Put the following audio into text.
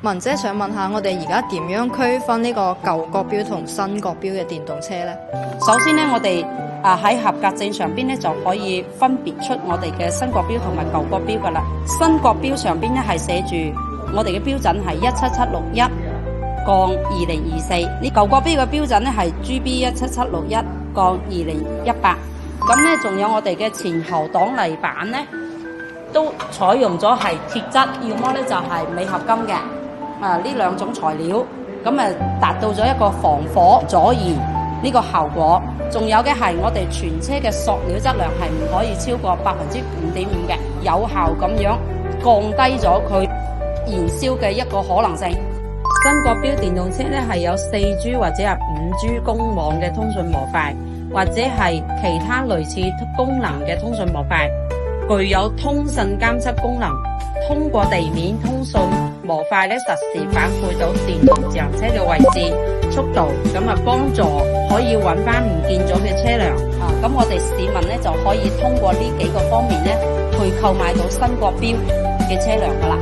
文姐想問下，我哋而家點樣區分呢個舊國標同新國標嘅電動車呢？首先咧，我哋喺合格證上邊咧就可以分別出我哋嘅新國標同埋舊國標噶啦。新國標上邊咧係寫住我哋嘅標準係17761/2024，呢舊國標嘅標準咧係 GB17761/2018。咁咧仲有我哋嘅前後擋泥板咧，都採用咗係鐵質，要麼咧就係鎂合金嘅，呢兩種材料，咁達到咗一個防火阻燃呢個效果。仲有嘅係我哋全車嘅塑料質量係唔可以超過5.5%嘅，有效咁樣降低咗佢燃燒嘅一個可能性。新國標電動車咧係有4G 或者係5G 公網嘅通訊模塊，或者係其他類似功能嘅通訊模塊，具有通訊監測功能，通過地面通訊模塊咧實時反饋到電動自行車嘅位置、速度，咁幫助可以揾翻唔見咗嘅車輛。咁我哋市民咧就可以通過呢幾個方面咧去購買到新國標嘅車輛噶啦。